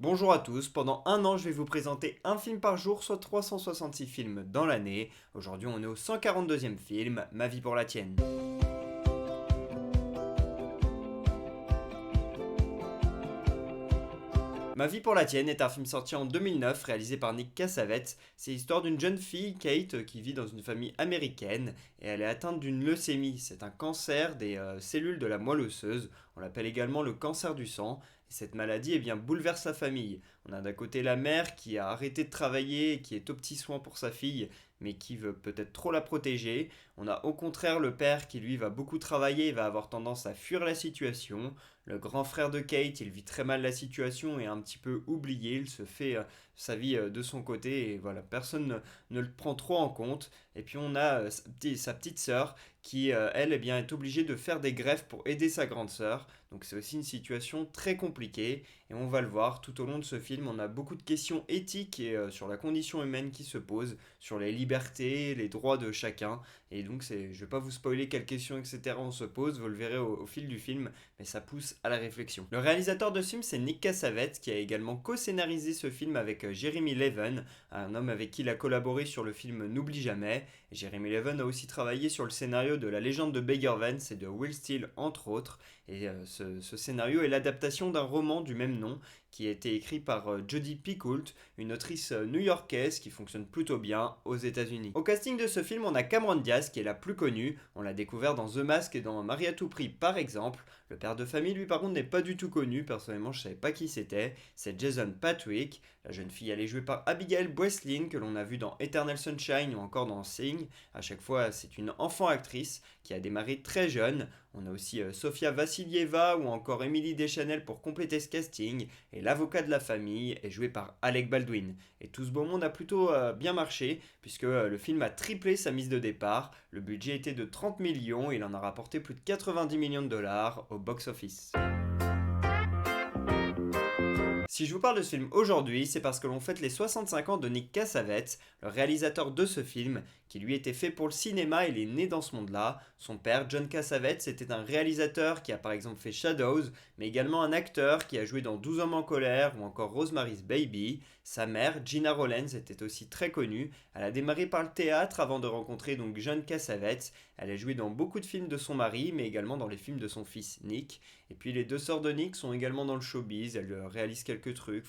Bonjour à tous, pendant un an je vais vous présenter un film par jour, soit 366 films dans l'année. Aujourd'hui on est au 142e film, Ma vie pour la tienne. Ma vie pour la tienne est un film sorti en 2009 réalisé par Nick Cassavetes. C'est l'histoire d'une jeune fille, Kate, qui vit dans une famille américaine et elle est atteinte d'une leucémie. C'est un cancer des cellules de la moelle osseuse. On l'appelle également le cancer du sang. Et cette maladie bouleverse la famille. On a d'un côté la mère qui a arrêté de travailler et qui est aux petits soins pour sa fille, mais qui veut peut-être trop la protéger. On a au contraire le père qui lui va beaucoup travailler et va avoir tendance à fuir la situation. Le grand frère de Kate, il vit très mal la situation et est un petit peu oublié. Il se fait sa vie de son côté et voilà, personne ne le prend trop en compte. Et puis on a sa petite sœur qui, elle, est obligée de faire des greffes pour aider sa grande sœur. Donc c'est aussi une situation très compliquée et on va le voir tout au long de ce film. On a beaucoup de questions éthiques et sur la condition humaine qui se posent, sur les libertés, les droits de chacun. Et donc je vais pas vous spoiler quelles questions etc. on se pose, vous le verrez au fil du film, mais ça pousse à la réflexion. Le réalisateur de ce film, c'est Nick Cassavetes, qui a également co-scénarisé ce film avec Jeremy Leven, un homme avec qui il a collaboré sur le film N'oublie jamais. Et Jeremy Leven a aussi travaillé sur le scénario de La légende de Bagger Vance et de Will Steele, entre autres. Et ce scénario est l'adaptation d'un roman du même nom qui a été écrit par Jodie Picoult, une autrice new-yorkaise qui fonctionne plutôt bien aux États-Unis. Au casting de ce film, on a Cameron Diaz qui est la plus connue. On l'a découvert dans The Mask et dans Marie à tout prix par exemple. Le père de famille, lui, par contre, n'est pas du tout connu. Personnellement, je savais pas qui c'était. C'est Jason Patrick. La jeune fille, elle est jouée par Abigail Breslin, que l'on a vu dans Eternal Sunshine ou encore dans Sing. À chaque fois, c'est une enfant actrice qui a démarré très jeune. On a aussi Sofia Vassilieva ou encore Emily Deschanel pour compléter ce casting. Et l'avocat de la famille est joué par Alec Baldwin. Et tout ce beau monde a plutôt bien marché, puisque le film a triplé sa mise de départ. Le budget était de 30 millions et il en a rapporté plus de 90 millions de dollars au box-office. Si je vous parle de ce film aujourd'hui, c'est parce que l'on fête les 65 ans de Nick Cassavetes, le réalisateur de ce film, qui lui était fait pour le cinéma et il est né dans ce monde-là. Son père, John Cassavetes, était un réalisateur qui a par exemple fait Shadows, mais également un acteur qui a joué dans 12 hommes en colère ou encore Rosemary's Baby. Sa mère, Gina Rollins, était aussi très connue. Elle a démarré par le théâtre avant de rencontrer donc John Cassavetes. Elle a joué dans beaucoup de films de son mari, mais également dans les films de son fils Nick. Et puis les deux sœurs de Nick sont également dans le showbiz. Elles réalisent quelques trucs,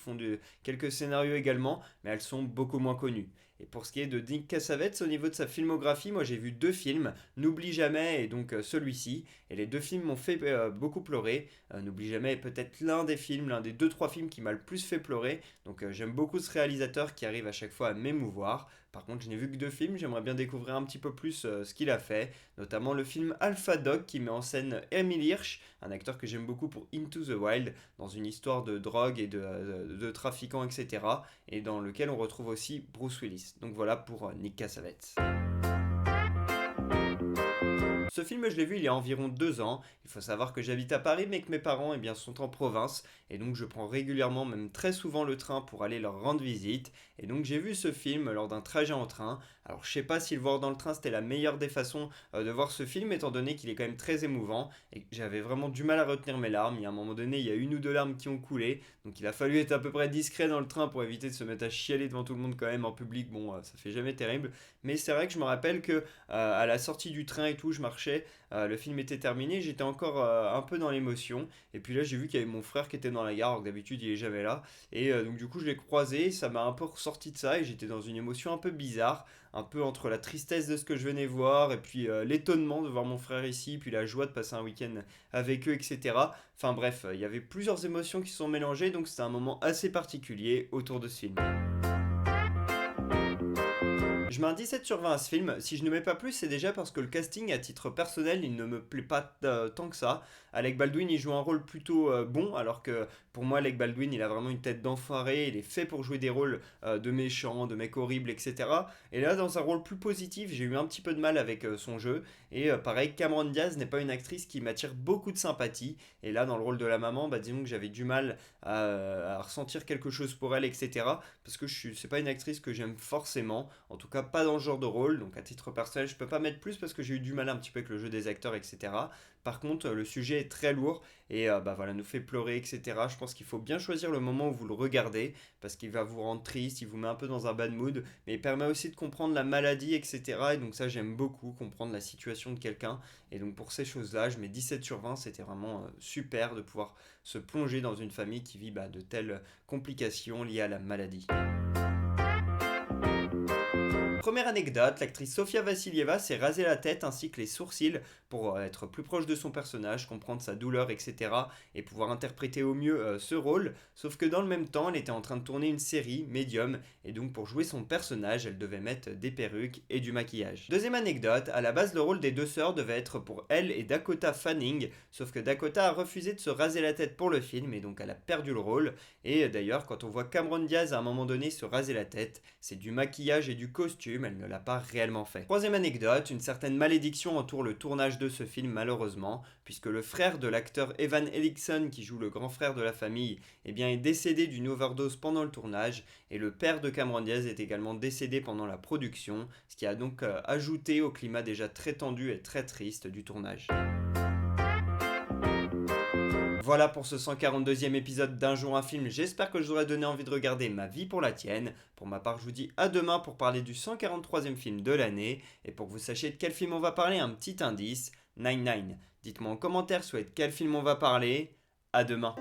quelques scénarios également, mais elles sont beaucoup moins connues. Et pour ce qui est de Nick Cassavetes, au niveau de sa filmographie, moi j'ai vu deux films, N'oublie jamais et donc celui-ci. Et les deux films m'ont fait beaucoup pleurer. N'oublie jamais est peut-être l'un des films, l'un des deux trois films qui m'a le plus fait pleurer. Donc j'aime beaucoup ce réalisateur qui arrive à chaque fois à m'émouvoir. Par contre, je n'ai vu que deux films, j'aimerais bien découvrir un petit peu plus ce qu'il a fait, notamment le film Alpha Dog qui met en scène Emile Hirsch, un acteur que j'aime beaucoup pour Into the Wild, dans une histoire de drogue et de trafiquants, etc. Et dans lequel on retrouve aussi Bruce Willis. Donc voilà pour Nick Cassavetes. Ce film, je l'ai vu il y a environ 2 ans. Il faut savoir que j'habite à Paris, mais que mes parents sont en province. Et donc, je prends régulièrement, même très souvent, le train pour aller leur rendre visite. Et donc, j'ai vu ce film lors d'un trajet en train. Alors, je sais pas si le voir dans le train, c'était la meilleure des façons de voir ce film, étant donné qu'il est quand même très émouvant. Et que j'avais vraiment du mal à retenir mes larmes. Il y a un moment donné, il y a une ou deux larmes qui ont coulé. Donc, il a fallu être à peu près discret dans le train pour éviter de se mettre à chialer devant tout le monde quand même en public. Bon, ça fait jamais terrible. Mais c'est vrai que je me rappelle que à la sortie du train et tout, je marchais, le film était terminé, j'étais encore un peu dans l'émotion. Et puis là, j'ai vu qu'il y avait mon frère qui était dans la gare, alors que d'habitude, il est jamais là. Et donc, du coup, je l'ai croisé, ça m'a un peu ressorti de ça et j'étais dans une émotion un peu bizarre, un peu entre la tristesse de ce que je venais voir et puis l'étonnement de voir mon frère ici, puis la joie de passer un week-end avec eux, etc. Enfin bref, il y avait plusieurs émotions qui se sont mélangées, donc c'était un moment assez particulier autour de ce film. Je mets un 17 sur 20 à ce film. Si je ne mets pas plus, c'est déjà parce que le casting, à titre personnel, il ne me plaît pas tant que ça. Alec Baldwin, il joue un rôle plutôt bon, alors que pour moi, Alec Baldwin, il a vraiment une tête d'enfoiré. Il est fait pour jouer des rôles de méchants, de mecs horribles, etc. Et là, dans un rôle plus positif, j'ai eu un petit peu de mal avec son jeu. Et pareil, Cameron Diaz n'est pas une actrice qui m'attire beaucoup de sympathie. Et là, dans le rôle de la maman, bah, disons que j'avais du mal à ressentir quelque chose pour elle, etc. Parce que c'est pas une actrice que j'aime forcément, en tout cas pas dans ce genre de rôle, donc à titre personnel, je peux pas mettre plus parce que j'ai eu du mal un petit peu avec le jeu des acteurs, etc. Par contre, le sujet est très lourd et bah voilà, nous fait pleurer, etc. Je pense qu'il faut bien choisir le moment où vous le regardez parce qu'il va vous rendre triste, il vous met un peu dans un bad mood, mais il permet aussi de comprendre la maladie, etc. Et donc ça, j'aime beaucoup comprendre la situation de quelqu'un. Et donc pour ces choses-là, je mets 17 sur 20, c'était vraiment super de pouvoir se plonger dans une famille qui vit de telles complications liées à la maladie. Première anecdote, l'actrice Sofia Vassilieva s'est rasé la tête ainsi que les sourcils pour être plus proche de son personnage, comprendre sa douleur, etc. et pouvoir interpréter au mieux ce rôle. Sauf que dans le même temps, elle était en train de tourner une série, Medium, et donc pour jouer son personnage, elle devait mettre des perruques et du maquillage. Deuxième anecdote, à la base le rôle des deux sœurs devait être pour elle et Dakota Fanning, sauf que Dakota a refusé de se raser la tête pour le film et donc elle a perdu le rôle. Et d'ailleurs, quand on voit Cameron Diaz à un moment donné se raser la tête, c'est du maquillage et du costume, elle ne l'a pas réellement fait. Troisième anecdote, une certaine malédiction entoure le tournage de ce film malheureusement, puisque le frère de l'acteur Evan Ellickson qui joue le grand frère de la famille, est décédé d'une overdose pendant le tournage, et le père de Cameron Diaz est également décédé pendant la production, ce qui a donc ajouté au climat déjà très tendu et très triste du tournage. Voilà pour ce 142e épisode d'Un jour un film, j'espère que je vous aurai donné envie de regarder Ma vie pour la tienne. Pour ma part, je vous dis à demain pour parler du 143e film de l'année, et pour que vous sachiez de quel film on va parler, un petit indice, 99. Dites-moi en commentaire soit de quel film on va parler, à demain.